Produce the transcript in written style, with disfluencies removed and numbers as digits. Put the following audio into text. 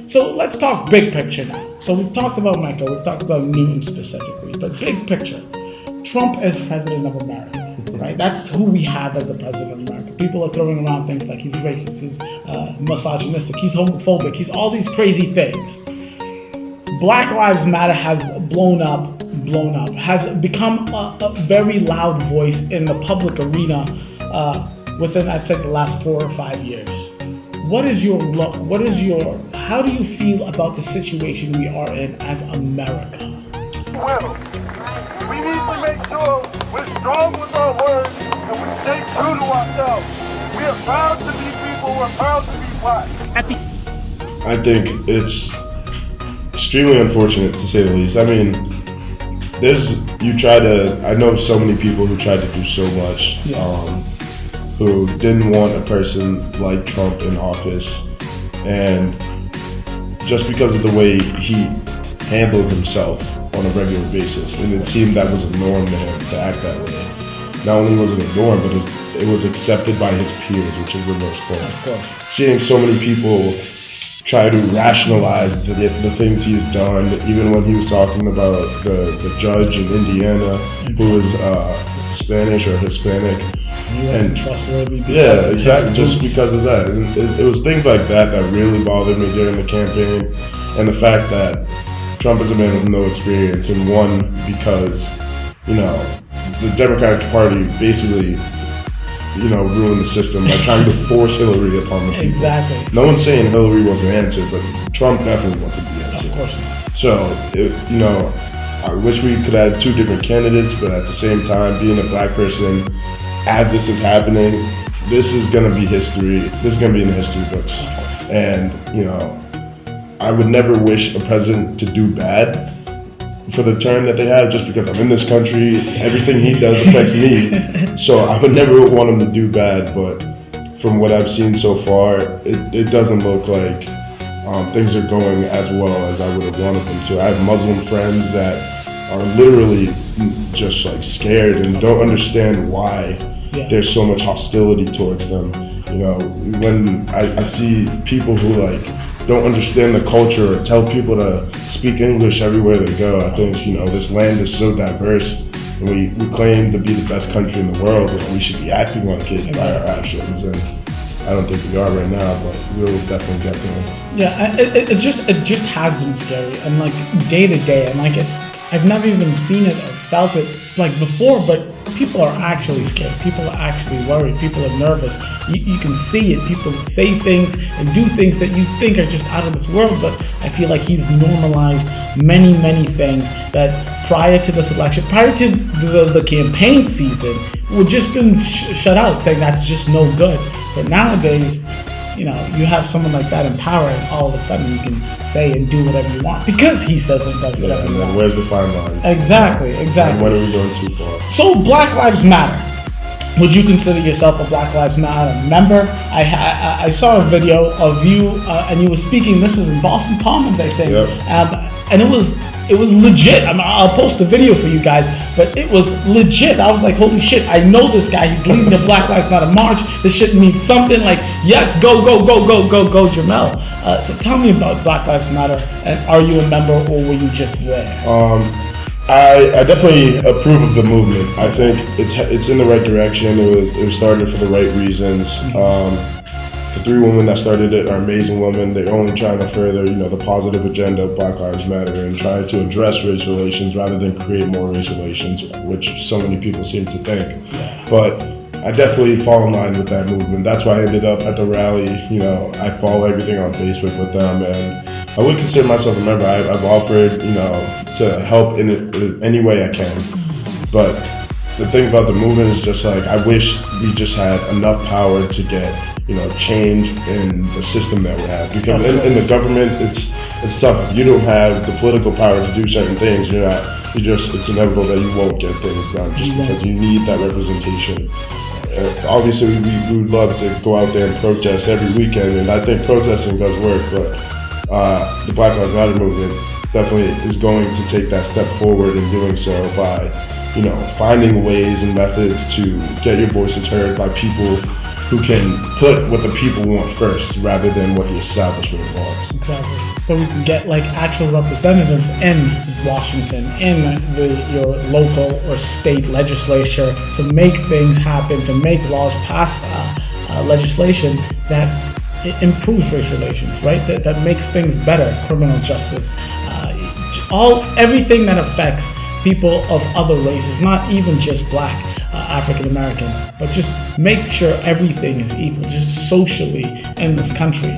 So let's talk big picture now. So we've talked about Mecca, we've talked about Newton specifically, but big picture. Trump as president of America, right? That's who we have as the president of America. People are throwing around things like he's racist, he's misogynistic, he's homophobic, he's all these crazy things. Black Lives Matter has blown up, has become a very loud voice in the public arena within, I'd say, the last 4 or 5 years. What is your look? How do you feel about the situation we are in as America? Well, we need to make sure we're strong with our words and we stay true to ourselves. We are proud to be people, we're proud to be black. I think it's extremely unfortunate, to say the least. I mean, I know so many people who tried to do so much, who didn't want a person like Trump in office, and just because of the way he handled himself on a regular basis, and it seemed that was a norm to him to act that way. Not only was it a norm, but it was accepted by his peers, which is the most part. Of course. Seeing so many people try to rationalize the things he's done, even when he was talking about the judge in Indiana who was Spanish or Hispanic. He wasn't trustworthy. Yeah, exactly. Just because of that. And it was things like that that really bothered me during the campaign. And the fact that Trump is a man with no experience and won because, the Democratic Party basically, ruined the system by trying to force Hillary upon the people. Exactly. No one's saying Hillary was the answer, but Trump definitely wasn't the answer. Of course not. So, I wish we could have two different candidates, but at the same time, being a black person, as this is happening, this is going to be history. This is going to be in the history books. And, I would never wish a president to do bad for the term that they have, just because I'm in this country. Everything he does affects me. So I would never want him to do bad. But from what I've seen so far, it doesn't look like things are going as well as I would have wanted them to. I have Muslim friends that are literally just like scared and don't understand why there's so much hostility towards them. When I see people who don't understand the culture or tell people to speak English everywhere they go, I think, this land is so diverse and we claim to be the best country in the world, and we should be acting like it by our actions. And I don't think we are right now, but we'll definitely get there. Yeah, it just has been scary, and day to day, and I've never even seen it or felt it before, but people are actually scared. People are actually worried. People are nervous. You can see it. People say things and do things that you think are just out of this world, but I feel like he's normalized many, many things that prior to this election, prior to the campaign season, would just been shut out, saying that's just no good. But nowadays, you have someone like that in power, and all of a sudden you can say and do whatever you want because he says and does whatever and you then want. where's the fine line? Exactly. And when are we going too far? So Black Lives Matter. Would you consider yourself a Black Lives Matter member? I saw a video of you and you were speaking. This was in Boston Commons, I think. Yep. And it was legit. I'll post a video for you guys, but it was legit. I was like, holy shit, I know this guy. He's leading the Black Lives Matter march. This shit means something. Yes, go, Jermel. So tell me about Black Lives Matter, and are you a member or were you just there? I definitely approve of the movement. I think it's in the right direction. It was started for the right reasons. The three women that started it are amazing women. They're only trying to further, the positive agenda of Black Lives Matter and trying to address race relations rather than create more race relations, which so many people seem to think. But I definitely fall in line with that movement. That's why I ended up at the rally. I follow everything on Facebook with them, and I would consider myself a member. I've offered, to help in any way I can. But the thing about the movement is just I wish we just had enough power to get, change in the system that we have. Because in the government, it's tough. If you don't have the political power to do certain things, it's inevitable that you won't get things done just because you need that representation. Obviously, we would love to go out there and protest every weekend, and I think protesting does work, but the Black Lives Matter movement definitely is going to take that step forward in doing so by, finding ways and methods to get your voices heard by people who can put what the people want first rather than what the establishment wants. Exactly. So we can get like actual representatives in Washington, in your local or state legislature to make things happen, to make laws, pass legislation that it improves race relations, right? That makes things better, criminal justice, everything that affects people of other races, not even just black African Americans, but just make sure everything is equal, just socially in this country.